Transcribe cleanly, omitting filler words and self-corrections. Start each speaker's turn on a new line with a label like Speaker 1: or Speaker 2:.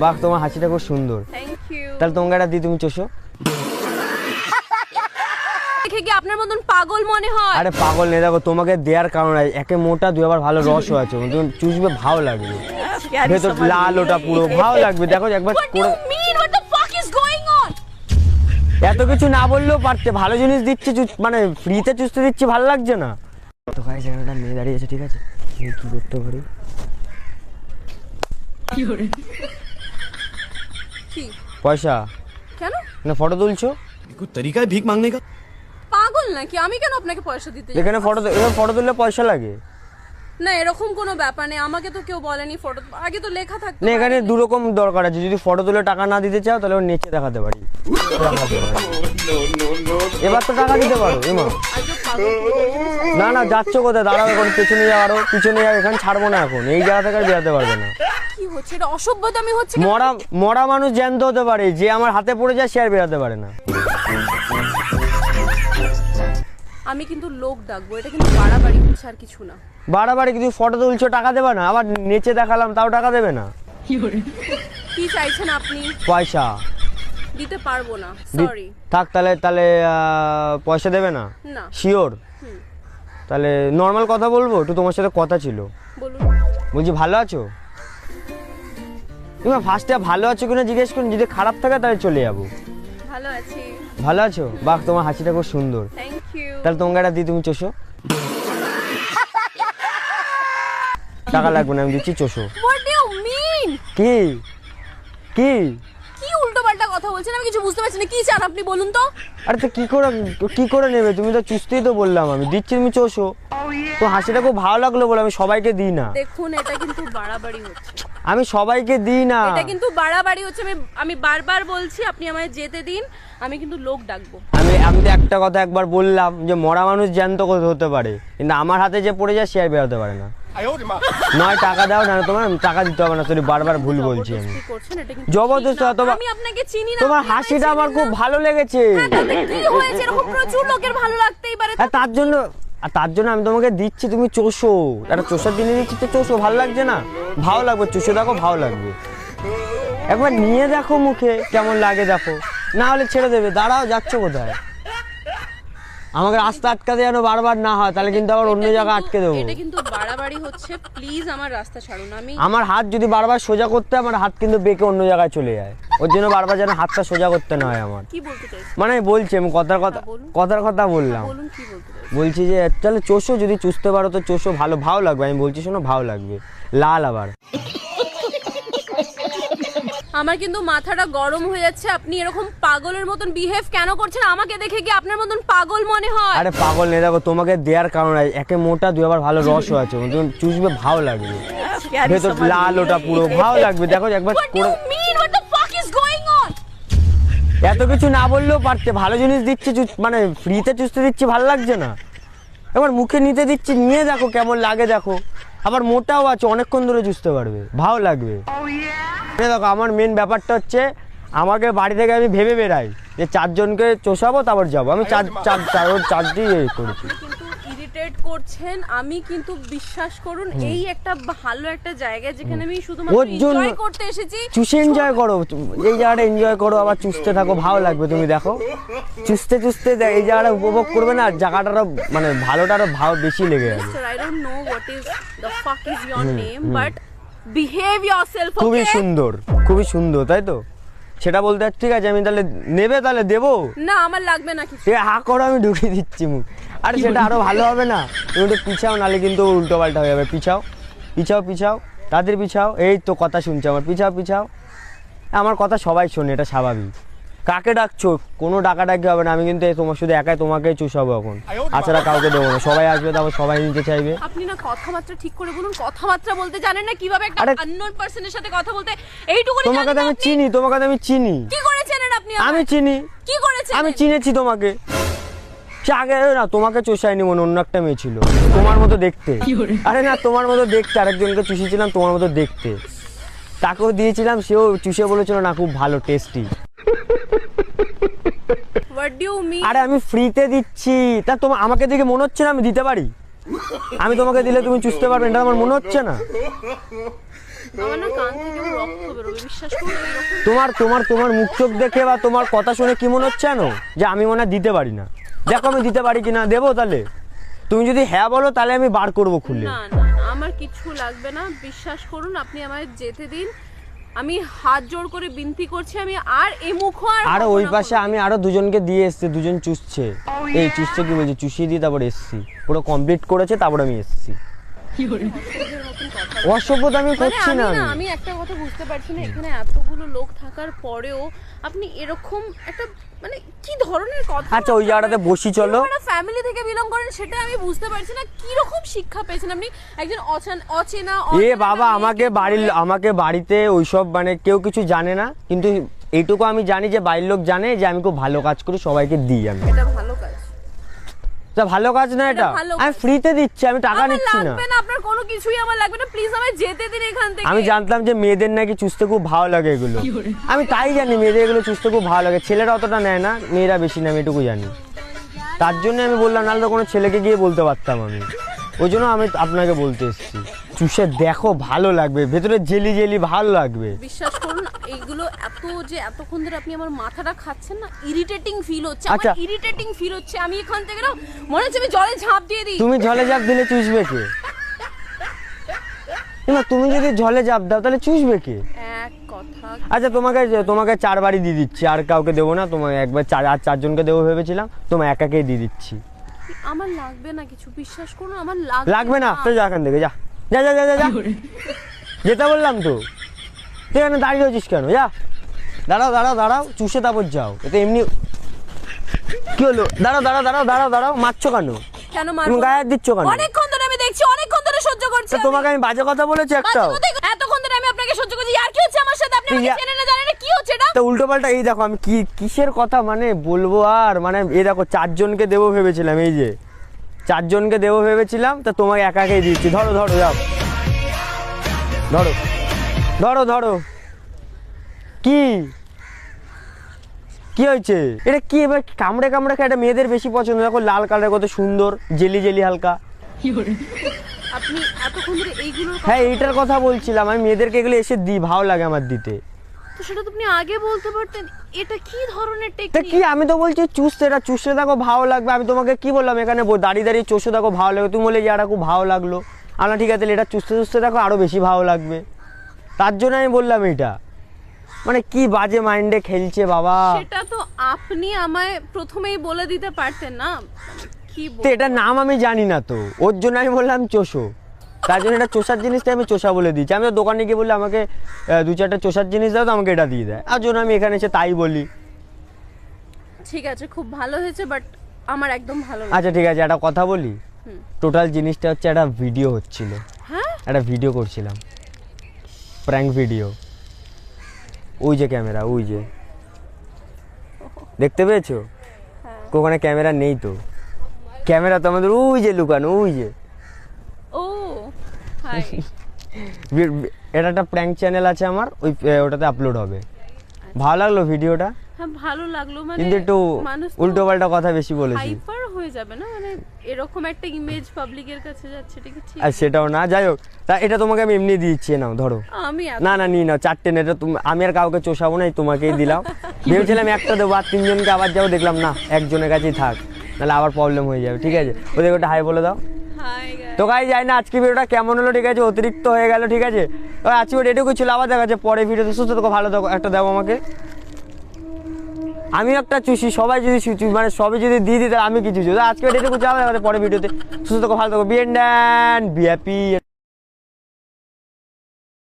Speaker 1: বাহ, তোমার হাসিটা খুব সুন্দর।
Speaker 2: Thank you.
Speaker 1: তাহলে তোমাকে একটা দিই, তুমি চোষো।
Speaker 2: দেখে কি আপনার মতন পাগল মনে হয়?
Speaker 1: আরে পাগল নেই, দেখো তোমাকে দেওয়ার কারণ একে মোটা, দুই আবার ভালো রসও আছে, তুমি চুষবে ভালো লাগবে, ভেতর লাল ওটা পুরো ভালো লাগবে। দেখো একবার
Speaker 2: What do
Speaker 1: করে,
Speaker 2: you mean? What the fuck is going on?
Speaker 1: এত কিছু না বললেও পারতে, ভালো জিনিস দিচ্ছি, মানে ফ্রিতে চুষতে দিচ্ছি, ভালো লাগছে না তো? গাইস একটা মেয়ে দাঁড়িয়ে আছে, ঠিক আছে, আমি কি করতে পারি?
Speaker 2: কি
Speaker 1: পয়সা
Speaker 2: কেন?
Speaker 1: না ফটো তুলছো?
Speaker 3: कोई तरीका है भीख मांगने का?
Speaker 2: পাগল নাকি? আমি কেন আপনাকে পয়সা দিতে যাব?
Speaker 1: এখানে ফটো তুললে পয়সা লাগে
Speaker 2: না, এরকম কোনো ব্যাপার নেই, আমাকে তো কেউ বলেনি ফটো, আগে তো লেখা থাকতো।
Speaker 1: না, এখানে দু রকম দরকার আছে, যদি ফটো তুলে টাকা না দিতে চাও তাহলে ওর নেচে দেখাতে পারি। এবার তো টাকা দিতে পারো। এমা
Speaker 2: আজকে পাগল কি?
Speaker 1: না না, যাচ্ছ কোথায়? দাঁড়াও, এখন পেছনে যাও, আরো পিছনে যাও, এখানে ছাড়বো না, এখন এই জায়গা থেকে আর বেরোতে পারবে না।
Speaker 2: কি হচ্ছে এটা? অসভ্যতামি হচ্ছে।
Speaker 1: মরা মানুষ জ্যান্ত হতে পারে, যে আমার হাতে পড়ে যায় সে আর বেরোতে পারে না।
Speaker 2: আমি কিন্তু লোক ডাকবো, এটা কিন্তু বাড়াবাড়ি হচ্ছে আর কিছু না।
Speaker 1: বাড়াবাড়ি কিন্তু ফটো তুলছো, টাকা দেবে না, আবার নেচে দেখালাম তাও টাকা দেবে না।
Speaker 2: কি চাইছেন আপনি?
Speaker 1: পয়সা
Speaker 2: দিতে পারবো না, সরি।
Speaker 1: থাক, তাহলে পয়সা দেবে না?
Speaker 2: না।
Speaker 1: শিওর? তাহলে নর্মাল কথা বলবো, একটু তোমার সাথে কথা ছিল।
Speaker 2: বলুন।
Speaker 1: বলছি ভালো আছো? তুমি ফার্স্টে ভালো আছো কিনা জিজ্ঞেস করুন, যদি খারাপ থাকে তাহলে চলে যাবো।
Speaker 2: ভালো আছি।
Speaker 1: ভালো আছো? বাহ, তোমার হাসিটা খুব সুন্দর।
Speaker 2: Thank you.
Speaker 1: তাহলে তোমাকে একটা দিই, তুমি চোষো। টাকা লাগবে না, আমি দিচ্ছি, চোষো।
Speaker 2: What do you mean?
Speaker 1: কি কি
Speaker 2: কি উল্টোপাল্টা কথা বলছেন? আমি কিছু বুঝতে পারছি না, কি চান আপনি বলুন তো?
Speaker 1: আরে তো কি করে নেবে? তুমি তো চুষতেই তো বললাম, আমি দিচ্ছি, তুমি চোষো। তো হাসিটা খুব ভালো লাগলো বলে আমি সবাইকে দিই না।
Speaker 2: দেখুন, এটা কিন্তু বাড়াবাড়ি হচ্ছে।
Speaker 1: আমি সবাইকে দিই না।
Speaker 2: এটা কিন্তু বাড়াবাড়ি হচ্ছে। আমি বারবার বলছি আপনি আমায় যেতে দিন, আমি কিন্তু লোক ডাকবো।
Speaker 1: আমি তো একটা কথা একবার বললাম যে মরা মানুষ জ্যান্ত হতে পারে, কিন্তু আমার হাতে যে পড়ে যায় সে আর বেরোতে পারে না। নয় টাকা দাও, না তোমার টাকা দিতে হবে না, সরি বারবার ভুল বলছি আমি।
Speaker 2: জবরদস্তি করছেন, এটা কিন্তু
Speaker 1: জবরদস্তি
Speaker 2: ঠিক না।
Speaker 1: অথবা
Speaker 2: আমি আপনাকে চিনি না।
Speaker 1: তোমার
Speaker 2: আপনি আমায়
Speaker 1: হাসিটা
Speaker 2: চেনেন
Speaker 1: আমার
Speaker 2: না।
Speaker 1: খুব ভালো লেগেছে।
Speaker 2: হ্যাঁ, তাতে কি হয়েছে? এরকম প্রচুর লোকের ভালো লাগতেই পারে।
Speaker 1: আর তার জন্য আমি তোমাকে দিচ্ছি, তুমি চোষো। একটা চোষার দিনে দিচ্ছি তো চোষো, ভালো লাগছে না? ভালো লাগবে, চোষে দেখো, ভালো লাগবে। একবার নিয়ে দেখো মুখে কেমন লাগে, দেখো, না হলে ছেড়ে দেবে। দাঁড়াও, যাচ্ছ কোথায়? আমাকে রাস্তা আটকাতে যেন বারবার না হয়, তাহলে কিন্তু আবার অন্য জায়গায় আটকে দেবো।
Speaker 2: এটা কিন্তু বাড়াবাড়ি হচ্ছে, প্লিজ আমার রাস্তা ছাড়ুন।
Speaker 1: আমার হাত যদি বারবার সোজা করতে, আমার হাত কিন্তু বেঁকে অন্য জায়গায় চলে যায়, ওর জন্য বারবার যেন হাতটা সোজা করতে না হয় আমার।
Speaker 2: কি বলতে চাইছেন?
Speaker 1: মানে বলছি, আমি কথার কথা বললাম।
Speaker 2: বলুন কি বলতে চাইছেন।
Speaker 1: বলছি যে তাহলে চোষো, যদি চুষতে পারো তো চোষো, ভালো লাগবে। আমি বলছি শোনো, ভালো লাগবে, লাল আবার।
Speaker 2: আমার কিন্তু মাথাটা গরম হয়ে যাচ্ছে। আপনি এরকম পাগলের মতন বিহেভ কেন করছেন? আমাকে দেখে কি আপনার মতন পাগল মনে হয়?
Speaker 1: আরে পাগল নেই, দেখো তোমাকে দেওয়ার কারণ একে মোটা, দুই আবার ভালো রসও আছে, তুমি চুষবে ভালো লাগবে, ভেতর লাল ওটা পুরো ভালো লাগবে। দেখো একবার
Speaker 2: What do
Speaker 1: করে,
Speaker 2: you mean? What the fuck is going on?
Speaker 1: এত কিছু না বললেও পারতে, ভালো জিনিস দিচ্ছি, মানে ফ্রিতে চুষতে দিচ্ছি, ভালো লাগছে না? এবার মুখে নিতে দিচ্ছি, নিয়ে দেখো কেমন লাগে, দেখো, আবার মোটাও আছে, অনেকক্ষণ ধরে চুষতে পারবে, ভালো লাগবে। দেখো আমার মেন ব্যাপারটা হচ্ছে, আমাকে বাড়ি থেকে আমি ভেবে বেড়াই যে 4 জনকে চষাবো, তারপর যাবো। আমি চারটি করেছি।
Speaker 2: কিন্তু ইরিটেট করছেন। আমি কিন্তু বিশ্বাস করুন, এই একটা ভালো একটা জায়গা যেখানে আমি শুধুমাত্র
Speaker 1: ওর জন্য
Speaker 2: এনজয় করতে এসেছি।
Speaker 1: চুষে এনজয় করো, এই জায়গাটা এনজয় করো, আবার চুষতে থাকো, ভালো লাগবে। তুমি দেখো চুষতে এই জায়গাটা উপভোগ করবে না, জায়গাটারও মানে ভালোটারও ভাব বেশি লেগে যাবে।
Speaker 2: Sir, I don't know what is the fuck is your name, but behave yourself, okay?
Speaker 1: খুবই সুন্দর, তাই তো? সেটা বলতে ঠিক আছে, আমি তাহলে নেবে, তাহলে দেবো
Speaker 2: না, আমার লাগবে না কিছু।
Speaker 1: হা করো, আমি ঢুকিয়ে দিচ্ছি মুখ। আরে সেটা আরো ভালো হবে না? তুমি একটু পিছাও, নাহলে কিন্তু উল্টো পাল্টা হয়ে যাবে। পিছাও, তাদের পিছাও। এই তো কথা শুনছে আমার, পিছাও। আমার কথা সবাই শোনে, এটা স্বাভাবিক। কাকে ডাকছো? কোনো ডাকাডাকি হবে না, আমি কিন্তু তোমার শুধু একাই তোমাকেই চুষাবো এখন, আছাড়া কাউকে দেবো না। সবাই আসবে, তারপর সবাই নিতে চাইবে।
Speaker 2: আপনি না কথাবার্তা ঠিক করে বলুন, কথাবার্তা বলতে জানেন না? কিভাবে একটা আননোন পারসনের সাথে কথা বলতে, এইটুকুনি জানেন?
Speaker 1: তোমাকে আমি চিনি।
Speaker 2: কি করে চেনেন আপনি?
Speaker 1: আমি চিনি।
Speaker 2: কি করেছেন?
Speaker 1: আমি চিনেছি তোমাকে। সে আগে না তোমাকে চষায়নি, মনে অন্য একটা মেয়ে ছিল তোমার মতো দেখতে। আরে না, তোমার মতো দেখতে, আরেকজনকে চুষিয়েছিলাম তোমার মতো দেখতে, তাকেও দিয়েছিলাম, সেও চুষে বলেছিল না খুব ভালো, tasty.
Speaker 2: What do you mean?
Speaker 1: আরে আমি ফ্রিতে দিচ্ছি, তা তোমার আমাকে দেখে মনে হচ্ছে না আমি দিতে পারি? আমি তোমাকে দিলে তুমি চুষতে পারবে, এটা আমার মনে হচ্ছে না?
Speaker 2: আমার না কান থেকে রক্ত বেরোবে, বিশ্বাস করুন এরকম।
Speaker 1: তোমার মুখ চোখ দেখে বা তোমার কথা শুনে কি মনে হচ্ছে জানো, যে আমি মনে হয় দিতে পারি না। দেখো আমি দিতে পারি কিনা, দেবো তাহলে? তুমি যদি হ্যাঁ বলো তাহলে আমি বার করবো খুলে।
Speaker 2: না না না, আমার কিছু লাগবে না, বিশ্বাস করুন, আপনি আমায় যেতে দিন। আমি হাত জোড় করে বিনতি করছি, আমি আর এই মুখ
Speaker 1: আর ওই পাশে আমি আরো দুজনকে দিয়ে এসছি, দুজন চুষছে। এই চুষছে কি বলছি, চুষিয়ে দিয়ে তারপর এসছি, পুরো কমপ্লিট করেছে তারপর আমি এসছি। অসভ্যতা আমি করছি না।
Speaker 2: আমি একটা কথা বুঝতে পারছি না, এখানে এতগুলো লোক থাকার পরেও আপনি এরকম একটা মানে কি ধরনের কথা।
Speaker 1: আচ্ছা ওই জায়গাটাতে বসি চলো।
Speaker 2: ফ্যামিলি থেকে বিলং করেন সেটা আমি বুঝতে পারছি না, কি রকম শিক্ষা পেয়েছেন আপনি একজন অচেনা।
Speaker 1: এ বাবা, আমাকে বাড়িতে ওইসব মানে কেউ কিছু জানে না, কিন্তু এইটুকু আমি জানি যে বাড়ির লোক জানে যে আমি খুব ভালো কাজ করি, সবাইকে দিই আমি।
Speaker 2: এটা ভালো কাজ?
Speaker 1: তা ভালো কাজ না এটা? আমি ফ্রিতে দিচ্ছি, আমি টাকা নিচ্ছি না।
Speaker 2: লাগবে না আপনার কোনো কিছুই, আমার লাগবে না, প্লিজ আমায় যেতে দিন এখান থেকে।
Speaker 1: আমি জানতাম যে মেয়েদের নাকি চুষতে খুব ভালো লাগে এগুলো, আমি তাই জানি মেয়েদের এগুলো চুষতে খুব ভালো লাগে। ছেলেরা অতটা নেয় না, মেয়েরা বেশি নেয়, আমি এটুকু জানি। তার জন্য আমি বললাম, নাহলে তো কোনো ছেলেকে গিয়ে বলতে পারতাম আমি, ওই জন্য আমি আপনাকে বলতে এসেছি। চুষে দেখো, ভালো লাগবে, ভেতরে জেলি জেলি ভালো লাগবে।
Speaker 2: বিশ্বাস করুন এইগুলো এতক্ষণ ধরে আপনি আমার মাথাটা খাচ্ছেন না, ইরিটেটিং ফিল হচ্ছে,
Speaker 1: আচ্ছা।
Speaker 2: আমার ইরিটেটিং ফিল হচ্ছে। আমি এখান থেকে না মনে হচ্ছে আমি জলে ঝাঁপ দিয়ে দিই।
Speaker 1: তুমি জলে ঝাঁপ দিলে চুষবে কে? না তুমি যদি জলে ঝাঁপ দাও তাহলে চুষবে কে?
Speaker 2: এক কথা।
Speaker 1: আচ্ছা তোমাকে 4 বারই দিয়ে দিচ্ছি, আর কাউকে দেবো না। তোমাকে একবার 4জনকে দেবো ভেবেছিলাম, তোমার একাকেই দিয়ে দিচ্ছি।
Speaker 2: আমার লাগবে না কিছু, বিশ্বাস করুন আমার
Speaker 1: লাগবে না তো, যা এখান থেকে, যা যা যা যা যা যেতে বললাম তো, তুই এখানে দাঁড়িয়ে রয়েছিস কেন? যা, দাঁড়াও, চুষে তারপর যাও। এতে এমনি কি হলো? দাঁড়াও, মারছো কেন?
Speaker 2: কেন
Speaker 1: তুমি
Speaker 2: মারবো?
Speaker 1: গায়ে হাত দিচ্ছ কেন?
Speaker 2: অনেকক্ষণ ধরে আমি দেখছি, অনেকক্ষণ ধরে সহ্য করছি।
Speaker 1: তোমাকে আমি বাজে কথা বলেছি একটাও?
Speaker 2: এতক্ষণ ধরে আমি আপনাকে সহ্য করছি, আর কি হচ্ছে আমার সাথে? আপনি আমাকে চেনেন না জানেন না, কি হচ্ছে এটা?
Speaker 1: তো উল্টো পাল্টা। এই দেখো আমি কিসের কথা মানে বলবো আর, মানে এই দেখো 4জনকে দেবো ভেবেছিলাম, এই যে 4জনকে দেবো ভেবেছিলাম, তা তোমাকে একাকেই দিচ্ছি। ধরো যাও, ধরো। কি হয়েছে? এটা কি এবার কামড়ে খায়? এটা মেয়েদের বেশি পছন্দ। দেখো লাল কালার, কত সুন্দর, জেলি হালকা।
Speaker 2: আপনি এতক্ষণ ধরে এইগুলোর কথা।
Speaker 1: হ্যাঁ এইটার কথা বলছিলাম, আমি মেয়েদেরকে এগুলো এসে দিই, ভালো লাগে আমার দিতে।
Speaker 2: তো সেটা তো আপনি আগে বলতে পারতেন। এটা কি ধরনের
Speaker 1: তা
Speaker 2: টেকনিক?
Speaker 1: কি, আমি তো বলছি চুষতে, এটা চুষতে দেখো ভালো লাগবে। আমি তোমাকে কি বললাম, এখানে দাঁড়িয়ে চষে দেখো ভালো লাগবে। তুমি বলে যে এটা খুব ভালো লাগলো, আমরা ঠিক আছে, এটা চুষতে দেখো আরো বেশি ভালো লাগবে। তার জন্য আমি বললাম এটা। মানে কি বাজে মাইন্ডে খেলছে বাবা।
Speaker 2: সেটা তো আপনি আমায় প্রথমেই বলে দিতে পারতেন না। কি
Speaker 1: তো এটার নাম আমি জানি না, তো ওর জন্য আমি বললাম চোষো। তার জন্য এটা চোষার জিনিসটা আমি চোষা বলে দিচ্ছি। আমি তো দোকানে গিয়ে বললে আমাকে 2-4টা চোষার জিনিস দাও, তো আমাকে এটা দিয়ে দেয়। আর জন্য আমি এখানে এসে তাই বলি।
Speaker 2: ঠিক আছে, খুব ভালো হয়েছে, বাট আমার একদম ভালো লাগে।
Speaker 1: আচ্ছা ঠিক আছে, একটা কথা বলি। টোটাল জিনিসটা হচ্ছে একটা ভিডিও হচ্ছিল।
Speaker 2: হ্যাঁ,
Speaker 1: একটা ভিডিও করছিলাম, প্র্যাঙ্ক ভিডিও। ওই যে ক্যামেরা, ওই যে দেখতে পেয়েছো? ওখানে ক্যামেরা নেই তো, ক্যামেরা তো আমাদের ওই যে লুকানো, ওই যে।
Speaker 2: ও হাই।
Speaker 1: এটা একটা প্র্যাঙ্ক চ্যানেল আছে আমার, ওটাতে আপলোড হবে। ভালো লাগলো ভিডিওটা?
Speaker 2: হ্যাঁ ভালো লাগলো, মানে
Speaker 1: কিন্তু একটু উল্টো পাল্টা কথা বেশি বলেছি।
Speaker 2: হাইপার হয়ে যাবে না, মানে এরকম একটা ইমেজ পাবলিকের কাছে যাচ্ছে, ঠিক আছে?
Speaker 1: আর সেটাও না, যাই হোক। তা এটা তোমাকে আমি এমনি দিচ্ছি, নাও ধরো।
Speaker 2: আমি
Speaker 1: না নিয়ে নাও 4টে। এটা আমি আর কাউকে চোষাবো না, তোমাকেই দিলাম। ভেবেছিলাম একটা দেবো, আর 3জনকে আবার যাবো, দেখলাম না, একজনের কাছেই থাক, নাহলে আবার প্রবলেম হয়ে যাবে। ঠিক আছে, ওদের ওটা হাই বলে দাও। তো গাই যাই না, আজকে ভিডিওটা কেমন হলো? ঠিক আছে, অতিরিক্ত হয়ে গেল। ঠিক আছে, আজকে এটুকু ছিল, আবার দেখা যাচ্ছে পরে ভিডিওতে। সুস্থ থাকো, ভালো থাকো। একটা দাও আমাকে, আমি একটা চুষি। সবাই যদি মানে সবাই যদি দিয়ে দিই তাহলে আমি কি চুষি? আজকে এটুকু চাও, পরে ভিডিওতে। সুস্থ থাকো, ভালো থাকো। Be happy.